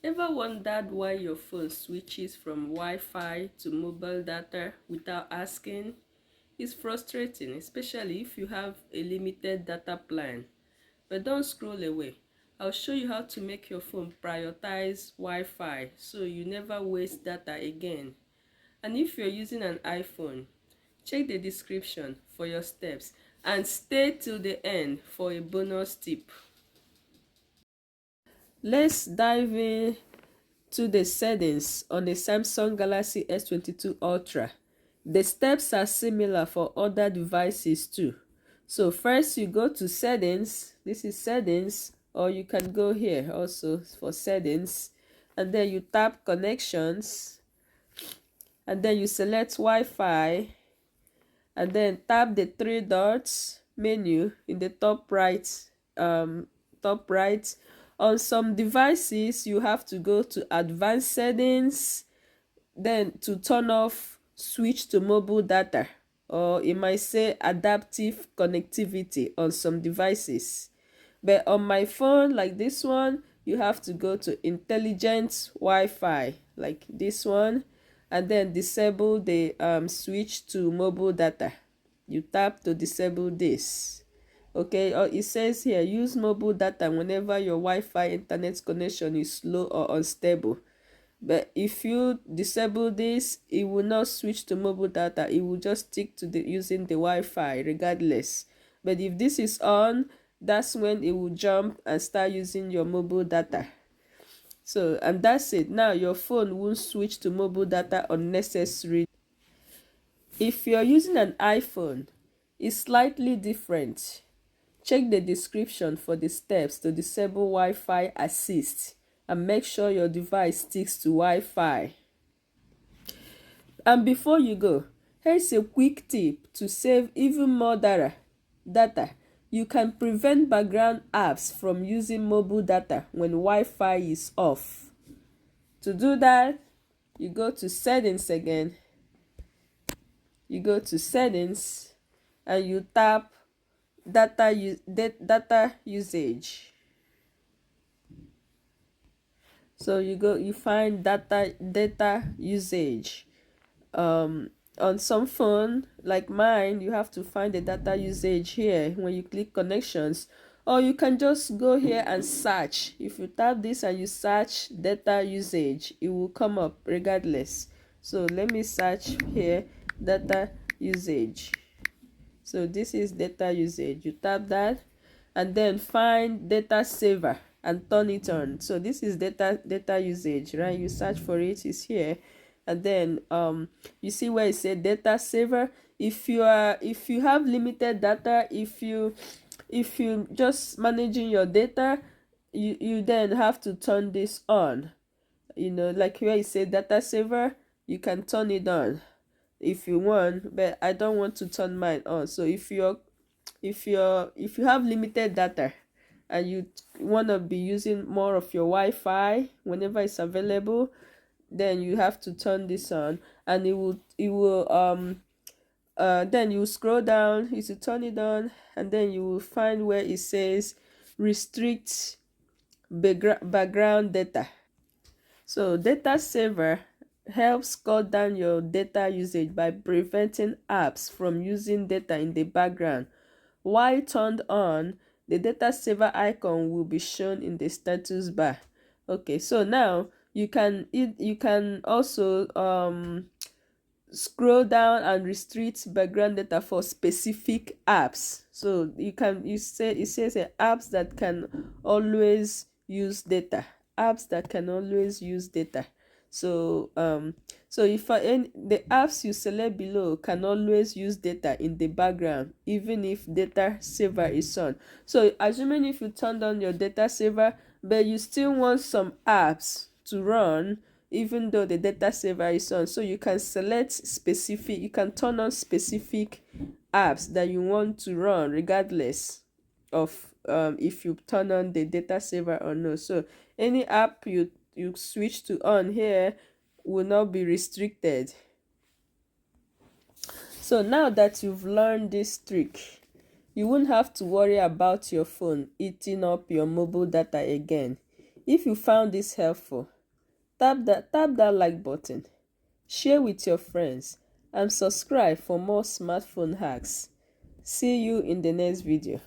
Ever wondered why your phone switches from Wi-Fi to mobile data without asking? It's frustrating, especially if you have a limited data plan. But don't scroll away. I'll show you how to make your phone prioritize Wi-Fi so you never waste data again. And if you're using an iPhone, check the description for your steps and stay till the end for a bonus tip. Let's dive in to the settings on the Samsung Galaxy S22 Ultra. The steps are similar for other devices too. So first you go to settings, this is settings, or you can go here also for settings, and then you tap connections, and then you select Wi-Fi, and then tap the three dots menu in the top right. Top right. On some devices you have to go to advanced settings, then to turn off switch to mobile data, or it might say adaptive connectivity on some devices. But on my phone like this one, you have to go to intelligent Wi-Fi like this one, and then disable the switch to mobile data. You tap to disable this. Okay, or it says here use mobile data whenever your Wi-Fi internet connection is slow or unstable. But if you disable this, it will not switch to mobile data. It will just stick to the using the Wi-Fi regardless. But if this is on, that's when it will jump and start using your mobile data. So, and that's it. Now your phone won't switch to mobile data unnecessarily. If you're using an iPhone, it's slightly different. Check the description for the steps to disable Wi-Fi assist and make sure your device sticks to Wi-Fi. And before you go, here's a quick tip to save even more data. You can prevent background apps from using mobile data when Wi-Fi is off. To do that, you go to settings again. You go to settings and you tap data usage. So you find data usage. On some phone like mine, you have to find the data usage here when you click connections, or you can just go here and search. If you tap this and you search data usage, it will come up regardless. So let me search here data usage. So this is data usage. You tap that and then find data saver and turn it on. So this is data usage, right? You search for it, it's here. And then you see where it said data saver. If you have limited data, if you just managing your data, you then have to turn this on. Like where it said data saver, you can turn it on if you want, but I don't want to turn mine on. So if you have limited data and you want to be using more of your Wi-Fi whenever it's available, then you have to turn this on, and it will then you scroll down, you should turn it on, and then you will find where it says restrict background data. So data saver helps cut down your data usage by preventing apps from using data in the background. While turned on, the data saver icon will be shown in the status bar. Okay, so now you can also scroll down and restrict background data for specific apps. So it says apps that can always use data. Apps that can always use data. So if the apps you select below can always use data in the background even if data saver is on. So assuming if you turn on your data saver but you still want some apps to run even though the data saver is on, so you can you can turn on specific apps that you want to run regardless of if you turn on the data saver or no. So any app you switch to on here will not be restricted. So now that you've learned this trick, you won't have to worry about your phone eating up your mobile data again. If you found this helpful, tap that like button, share with your friends, and subscribe for more smartphone hacks. See you in the next video.